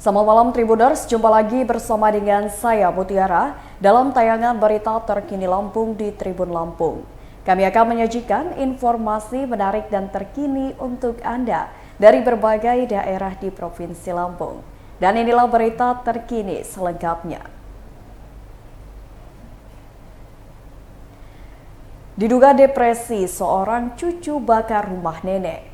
Selamat malam Tribuners, jumpa lagi bersama dengan saya Mutiara dalam tayangan berita terkini Lampung di Tribun Lampung. Kami akan menyajikan informasi menarik dan terkini untuk Anda dari berbagai daerah di Provinsi Lampung. Dan inilah berita terkini selengkapnya. Diduga depresi, seorang cucu bakar rumah nenek.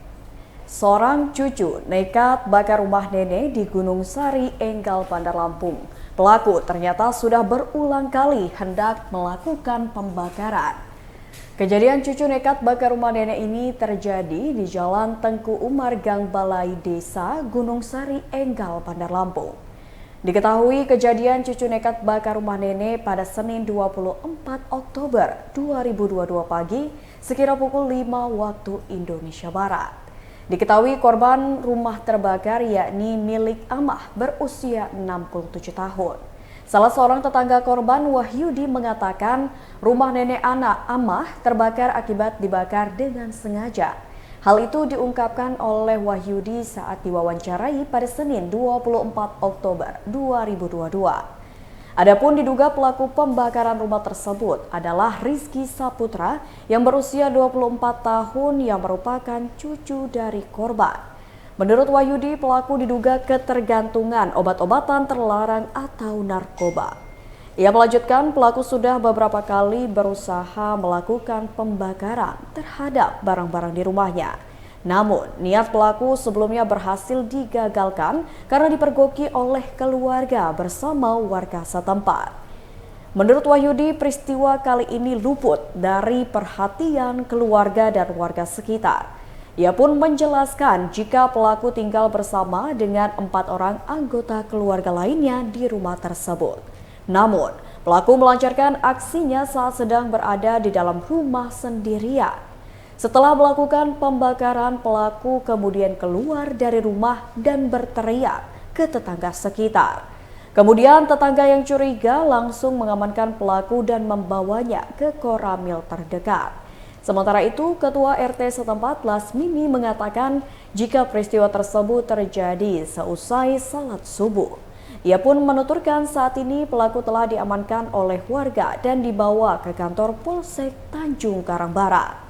Seorang cucu nekat bakar rumah nenek di Gunung Sari, Enggal, Bandar Lampung. Pelaku ternyata sudah berulang kali hendak melakukan pembakaran. Kejadian cucu nekat bakar rumah nenek ini terjadi di Jalan Tengku Umar, Gang Balai Desa, Gunung Sari, Enggal, Bandar Lampung. Diketahui kejadian cucu nekat bakar rumah nenek pada Senin 24 Oktober 2022 pagi sekira pukul 5 waktu Indonesia Barat. Diketahui korban rumah terbakar yakni milik Amah berusia 67 tahun. Salah seorang tetangga korban, Wahyudi, mengatakan rumah nenek anak Amah terbakar akibat dibakar dengan sengaja. Hal itu diungkapkan oleh Wahyudi saat diwawancarai pada Senin 24 Oktober 2022. Adapun diduga pelaku pembakaran rumah tersebut adalah Rizky Saputra yang berusia 24 tahun yang merupakan cucu dari korban. Menurut Wahyudi, pelaku diduga ketergantungan obat-obatan terlarang atau narkoba. Ia melanjutkan pelaku sudah beberapa kali berusaha melakukan pembakaran terhadap barang-barang di rumahnya. Namun, niat pelaku sebelumnya berhasil digagalkan karena dipergoki oleh keluarga bersama warga setempat. Menurut Wahyudi, peristiwa kali ini luput dari perhatian keluarga dan warga sekitar. Ia pun menjelaskan jika pelaku tinggal bersama dengan 4 orang anggota keluarga lainnya di rumah tersebut. Namun, pelaku melancarkan aksinya saat sedang berada di dalam rumah sendirian. Setelah melakukan pembakaran, pelaku kemudian keluar dari rumah dan berteriak ke tetangga sekitar. Kemudian tetangga yang curiga langsung mengamankan pelaku dan membawanya ke koramil terdekat. Sementara itu, Ketua RT setempat Lasmini mengatakan jika peristiwa tersebut terjadi seusai salat subuh. Ia pun menuturkan saat ini pelaku telah diamankan oleh warga dan dibawa ke kantor Polsek Tanjung Karang Barat.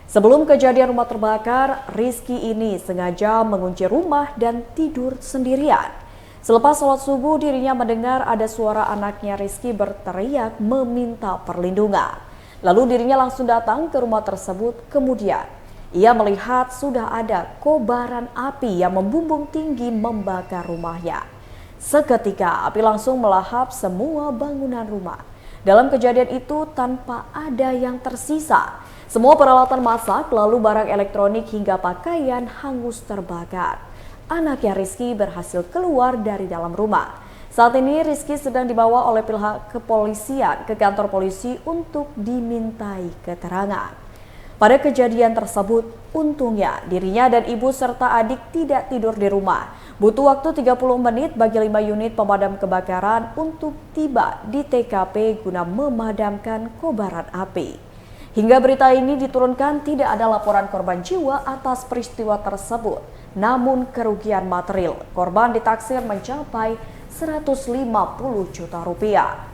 Sebelum kejadian rumah terbakar, Rizky ini sengaja mengunci rumah dan tidur sendirian. Selepas sholat subuh, dirinya mendengar ada suara anaknya Rizky berteriak meminta perlindungan. Lalu dirinya langsung datang ke rumah tersebut. Kemudian, ia melihat sudah ada kobaran api yang membumbung tinggi membakar rumahnya. Seketika, api langsung melahap semua bangunan rumah. Dalam kejadian itu, tanpa ada yang tersisa. Semua peralatan masak, lalu barang elektronik hingga pakaian hangus terbakar. Anaknya Rizky berhasil keluar dari dalam rumah. Saat ini Rizky sedang dibawa oleh pihak kepolisian ke kantor polisi untuk dimintai keterangan. Pada kejadian tersebut, untungnya dirinya dan ibu serta adik tidak tidur di rumah. Butuh waktu 30 menit bagi 5 unit pemadam kebakaran untuk tiba di TKP guna memadamkan kobaran api. Hingga berita ini diturunkan, tidak ada laporan korban jiwa atas peristiwa tersebut. Namun kerugian material korban ditaksir mencapai 150 juta rupiah.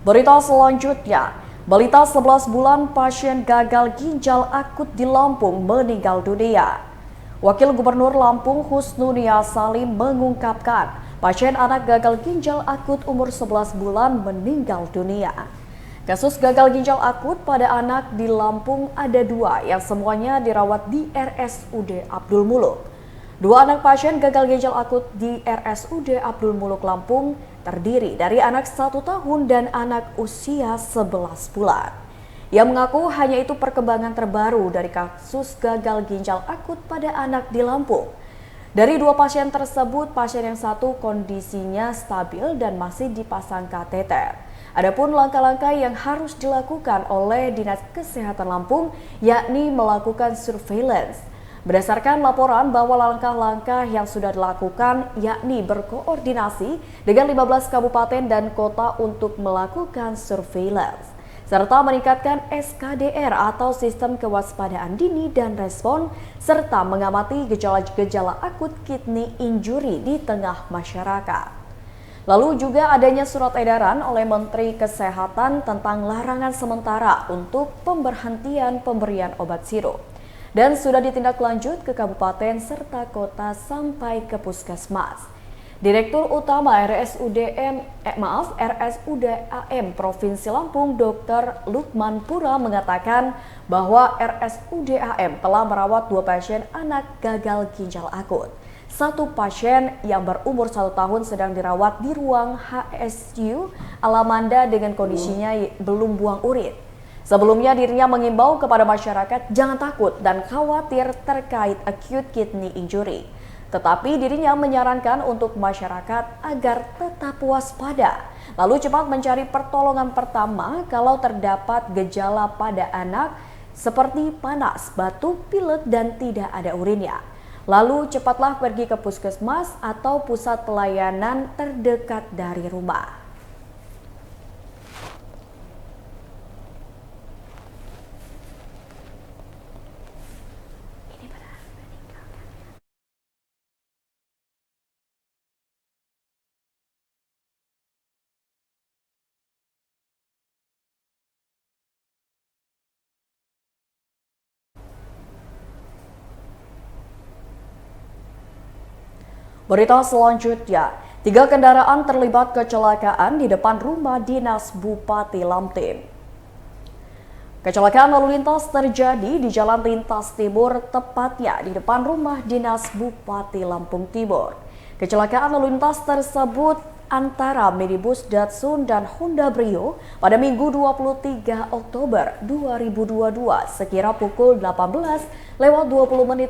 Berita selanjutnya, balita 11 bulan pasien gagal ginjal akut di Lampung meninggal dunia. Wakil Gubernur Lampung Husnunia Salim mengungkapkan pasien anak gagal ginjal akut umur 11 bulan meninggal dunia. Kasus gagal ginjal akut pada anak di Lampung ada 2 yang semuanya dirawat di RSUD Abdul Muluk. 2 anak pasien gagal ginjal akut di RSUD Abdul Muluk Lampung terdiri dari anak 1 tahun dan anak usia 11 bulan. Ia mengaku hanya itu perkembangan terbaru dari kasus gagal ginjal akut pada anak di Lampung. Dari 2 pasien tersebut, pasien yang 1 kondisinya stabil dan masih dipasang kateter. Adapun langkah-langkah yang harus dilakukan oleh Dinas Kesehatan Lampung yakni melakukan surveillance. Berdasarkan laporan bahwa langkah-langkah yang sudah dilakukan yakni berkoordinasi dengan 15 kabupaten dan kota untuk melakukan surveillance. serta meningkatkan SKDR atau Sistem Kewaspadaan Dini dan Respon, serta mengamati gejala-gejala akut kidney injury di tengah masyarakat. Lalu juga adanya surat edaran oleh Menteri Kesehatan tentang larangan sementara untuk pemberhentian pemberian obat sirup. Dan sudah ditindaklanjut ke kabupaten serta kota sampai ke puskesmas. Direktur Utama RSUDAM Provinsi Lampung Dr. Lukman Pura mengatakan bahwa RSUDAM telah merawat 2 pasien anak gagal ginjal akut. 1 pasien yang berumur 1 tahun sedang dirawat di ruang HSU Alamanda dengan kondisinya belum buang urin. Sebelumnya dirinya mengimbau kepada masyarakat jangan takut dan khawatir terkait acute kidney injury. Tetapi dirinya menyarankan untuk masyarakat agar tetap waspada, lalu cepat mencari pertolongan pertama kalau terdapat gejala pada anak seperti panas, batuk, pilek, dan tidak ada urinnya. Lalu cepatlah pergi ke puskesmas atau pusat pelayanan terdekat dari rumah. Berita selanjutnya, 3 kendaraan terlibat kecelakaan di depan rumah dinas Bupati Lamtin. Kecelakaan lalu lintas terjadi di Jalan Lintas Timur, tepatnya di depan rumah dinas Bupati Lampung Timur. Kecelakaan lalu lintas tersebut antara minibus Datsun dan Honda Brio pada Minggu 23 Oktober 2022 sekira pukul 18:20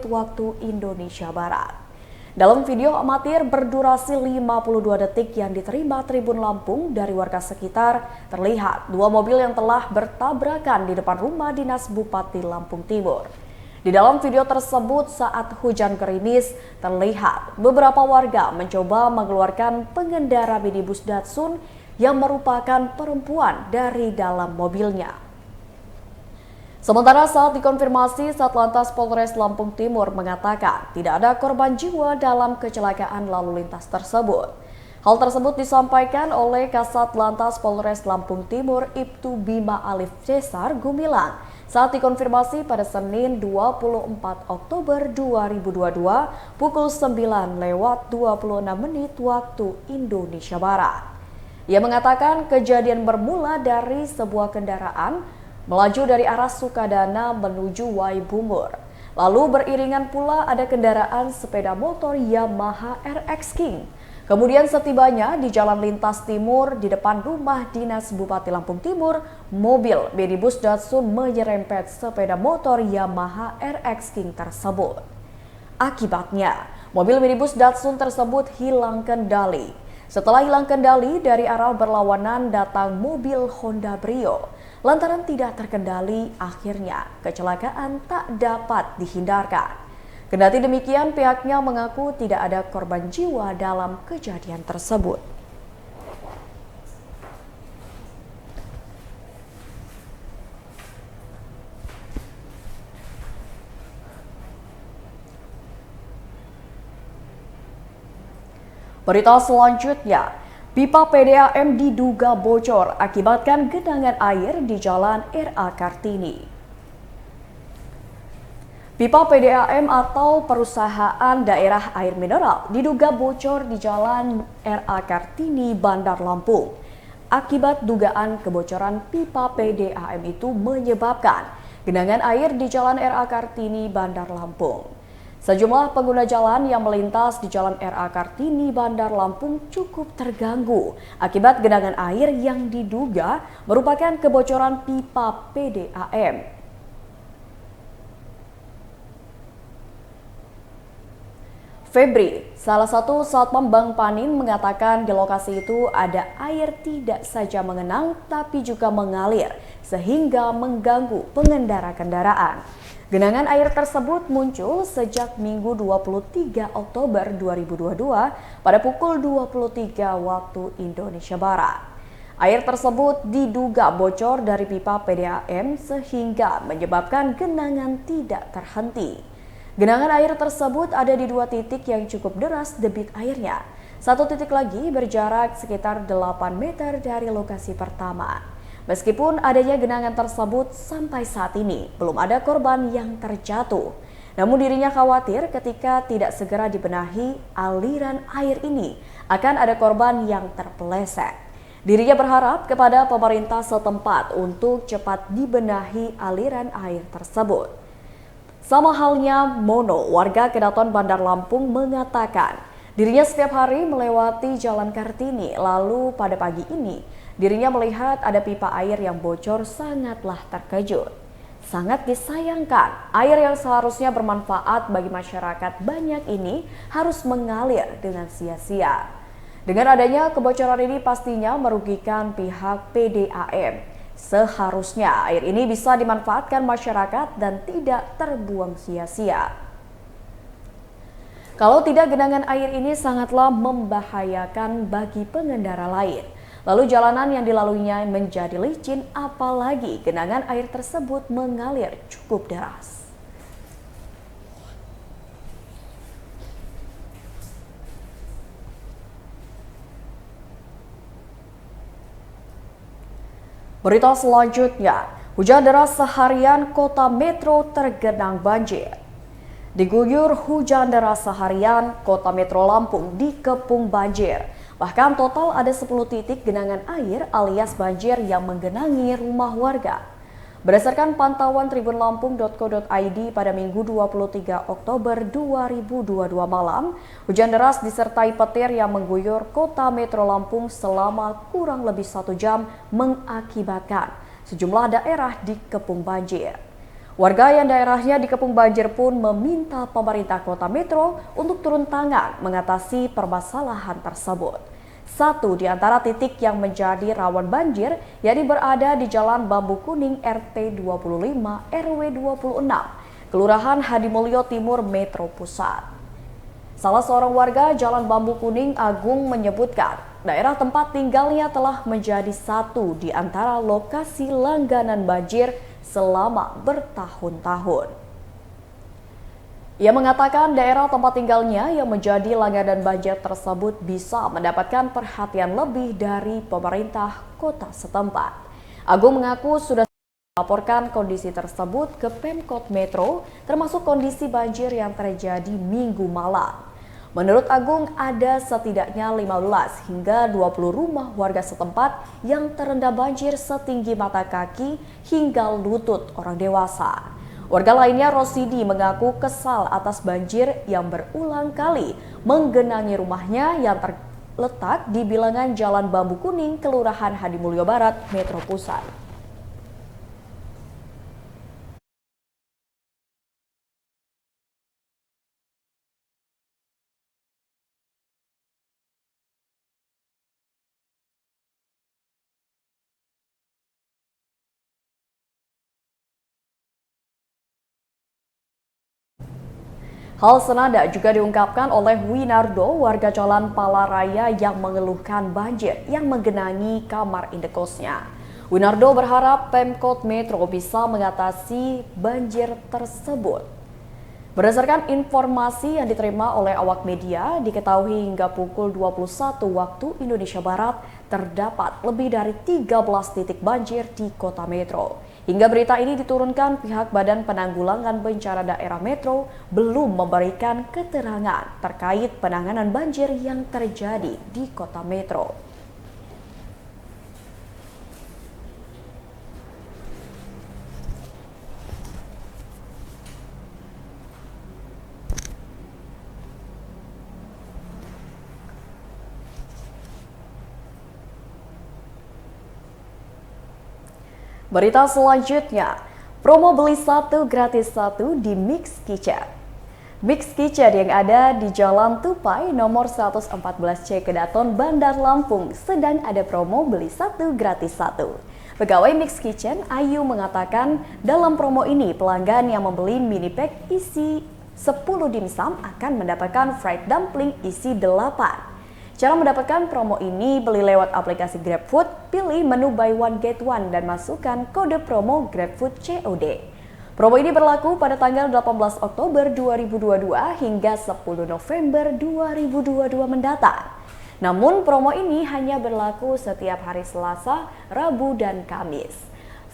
waktu Indonesia Barat. Dalam video amatir berdurasi 52 detik yang diterima Tribun Lampung dari warga sekitar, terlihat 2 mobil yang telah bertabrakan di depan rumah dinas Bupati Lampung Timur. Di dalam video tersebut saat hujan gerimis, terlihat beberapa warga mencoba mengeluarkan pengendara minibus Datsun yang merupakan perempuan dari dalam mobilnya. Sementara saat dikonfirmasi, Satlantas Polres Lampung Timur mengatakan tidak ada korban jiwa dalam kecelakaan lalu lintas tersebut. Hal tersebut disampaikan oleh Kasat Lantas Polres Lampung Timur Ibtu Bima Alif Cesar Gumilang saat dikonfirmasi pada Senin 24 Oktober 2022 pukul 9:26 waktu Indonesia Barat. Ia mengatakan kejadian bermula dari sebuah kendaraan melaju dari arah Sukadana menuju Waibumur. Lalu beriringan pula ada kendaraan sepeda motor Yamaha RX King. Kemudian setibanya di Jalan Lintas Timur di depan rumah dinas Bupati Lampung Timur, mobil minibus Datsun menyerempet sepeda motor Yamaha RX King tersebut. Akibatnya, mobil minibus Datsun tersebut hilang kendali. Setelah hilang kendali, dari arah berlawanan datang mobil Honda Brio. Lantaran tidak terkendali, akhirnya kecelakaan tak dapat dihindarkan. Kendati demikian, pihaknya mengaku tidak ada korban jiwa dalam kejadian tersebut. Berita selanjutnya, pipa PDAM diduga bocor akibatkan genangan air di Jalan RA Kartini. Pipa PDAM atau Perusahaan Daerah Air Mineral diduga bocor di Jalan RA Kartini, Bandar Lampung. Akibat dugaan kebocoran pipa PDAM itu menyebabkan genangan air di Jalan RA Kartini, Bandar Lampung. Sejumlah pengguna jalan yang melintas di Jalan RA Kartini, Bandar Lampung cukup terganggu akibat genangan air yang diduga merupakan kebocoran pipa PDAM. Febri, salah satu satpam Bank Panin, mengatakan di lokasi itu ada air tidak saja mengenang tapi juga mengalir sehingga mengganggu pengendara kendaraan. Genangan air tersebut muncul sejak Minggu 23 Oktober 2022 pada pukul 23 waktu Indonesia Barat. Air tersebut diduga bocor dari pipa PDAM sehingga menyebabkan genangan tidak terhenti. Genangan air tersebut ada di 2 titik yang cukup deras debit airnya. 1 titik lagi berjarak sekitar 8 meter dari lokasi pertama. Meskipun adanya genangan tersebut, sampai saat ini belum ada korban yang terjatuh. Namun dirinya khawatir ketika tidak segera dibenahi aliran air ini akan ada korban yang terpeleset. Dirinya berharap kepada pemerintah setempat untuk cepat dibenahi aliran air tersebut. Sama halnya Mono, warga Kedaton Bandar Lampung mengatakan dirinya setiap hari melewati Jalan Kartini, lalu pada pagi ini dirinya melihat ada pipa air yang bocor, sangatlah terkejut. Sangat disayangkan, air yang seharusnya bermanfaat bagi masyarakat banyak ini harus mengalir dengan sia-sia. Dengan adanya kebocoran ini pastinya merugikan pihak PDAM. Seharusnya air ini bisa dimanfaatkan masyarakat dan tidak terbuang sia-sia. Kalau tidak, genangan air ini sangatlah membahayakan bagi pengendara lain. Lalu jalanan yang dilaluinya menjadi licin, apalagi genangan air tersebut mengalir cukup deras. Berita selanjutnya, hujan deras seharian Kota Metro tergenang banjir. Diguyur hujan deras seharian, Kota Metro Lampung dikepung banjir. Bahkan total ada 10 titik genangan air alias banjir yang menggenangi rumah warga. Berdasarkan pantauan tribunlampung.co.id pada Minggu 23 Oktober 2022 malam, hujan deras disertai petir yang mengguyur Kota Metro Lampung selama kurang lebih 1 jam mengakibatkan sejumlah daerah dikepung banjir. Warga yang daerahnya dikepung banjir pun meminta pemerintah Kota Metro untuk turun tangan mengatasi permasalahan tersebut. Satu di antara titik yang menjadi rawan banjir yakni berada di Jalan Bambu Kuning RT 25 RW 26, Kelurahan Hadimulyo Timur, Metro Pusat. Salah seorang warga Jalan Bambu Kuning, Agung, menyebutkan daerah tempat tinggalnya telah menjadi satu di antara lokasi langganan banjir selama bertahun-tahun. Ia mengatakan daerah tempat tinggalnya yang menjadi langganan banjir tersebut bisa mendapatkan perhatian lebih dari pemerintah kota setempat. Agung mengaku sudah melaporkan kondisi tersebut ke Pemkot Metro, termasuk kondisi banjir yang terjadi Minggu malam. Menurut Agung, ada setidaknya 15 hingga 20 rumah warga setempat yang terendam banjir setinggi mata kaki hingga lutut orang dewasa. Warga lainnya, Rosidi, mengaku kesal atas banjir yang berulang kali menggenangi rumahnya yang terletak di bilangan Jalan Bambu Kuning, Kelurahan Hadimulyo Barat, Metro Pusat. Hal senada juga diungkapkan oleh Winardo, warga Jalan Palaraya yang mengeluhkan banjir yang menggenangi kamar indekosnya. Winardo berharap Pemkot Metro bisa mengatasi banjir tersebut. Berdasarkan informasi yang diterima oleh awak media, diketahui hingga pukul 21 waktu Indonesia Barat terdapat lebih dari 13 titik banjir di Kota Metro. Hingga berita ini diturunkan, pihak Badan Penanggulangan Bencana Daerah Metro belum memberikan keterangan terkait penanganan banjir yang terjadi di Kota Metro. Berita selanjutnya, promo beli 1 gratis 1 di Mix Kitchen. Mix Kitchen yang ada di Jalan Tupai nomor 114C Kedaton, Bandar Lampung sedang ada promo beli 1 gratis 1. Pegawai Mix Kitchen, Ayu, mengatakan dalam promo ini pelanggan yang membeli mini pack isi 10 dimsum akan mendapatkan fried dumpling isi 8. Cara mendapatkan promo ini, beli lewat aplikasi GrabFood, pilih menu buy one get one dan masukkan kode promo GrabFood COD. Promo ini berlaku pada tanggal 18 Oktober 2022 hingga 10 November 2022 mendatang. Namun promo ini hanya berlaku setiap hari Selasa, Rabu, dan Kamis.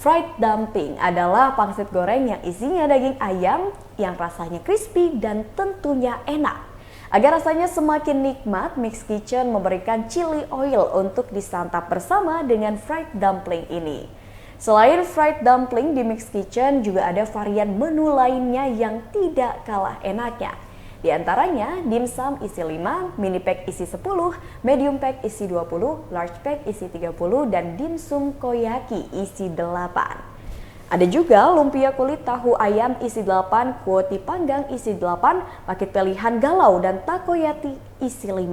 Fried dumpling adalah pangsit goreng yang isinya daging ayam yang rasanya crispy dan tentunya enak. Agar rasanya semakin nikmat, Mix Kitchen memberikan chili oil untuk disantap bersama dengan fried dumpling ini. Selain fried dumpling, di Mix Kitchen juga ada varian menu lainnya yang tidak kalah enaknya. Di antaranya dimsum isi 5, mini pack isi 10, medium pack isi 20, large pack isi 30, dan dimsum koyaki isi 8. Ada juga lumpia kulit tahu ayam isi 8, kuoti panggang isi 8, paket pilihan galau dan takoyaki isi 5.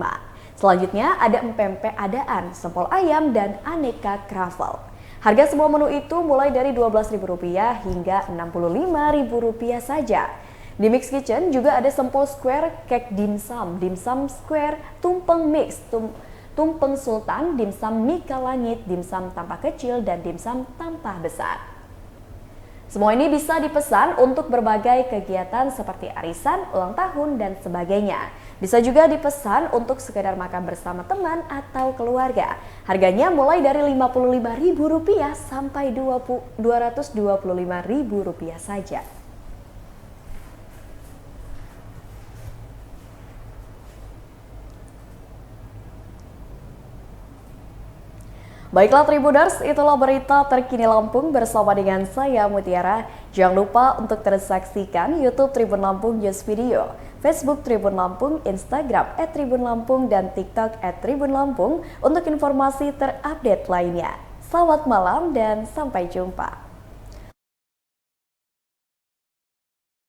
Selanjutnya ada empempe adaan, sempol ayam, dan aneka kravel. Harga semua menu itu mulai dari Rp12.000 hingga Rp65.000 saja. Di Mix Kitchen juga ada sempol square, cake dimsum, dimsum square, tumpeng mix, tumpeng sultan, dimsum mika langit, dimsum tampah kecil, dan dimsum tampah besar. Semua ini bisa dipesan untuk berbagai kegiatan seperti arisan, ulang tahun, dan sebagainya. Bisa juga dipesan untuk sekedar makan bersama teman atau keluarga. Harganya mulai dari Rp55.000 sampai Rp225.000 saja. Baiklah Tribuners, itulah berita terkini Lampung bersama dengan saya Mutiara. Jangan lupa untuk terus saksikan YouTube Tribun Lampung News Video, Facebook Tribun Lampung, Instagram @tribunlampung, dan TikTok @tribunlampung untuk informasi terupdate lainnya. Selamat malam dan sampai jumpa.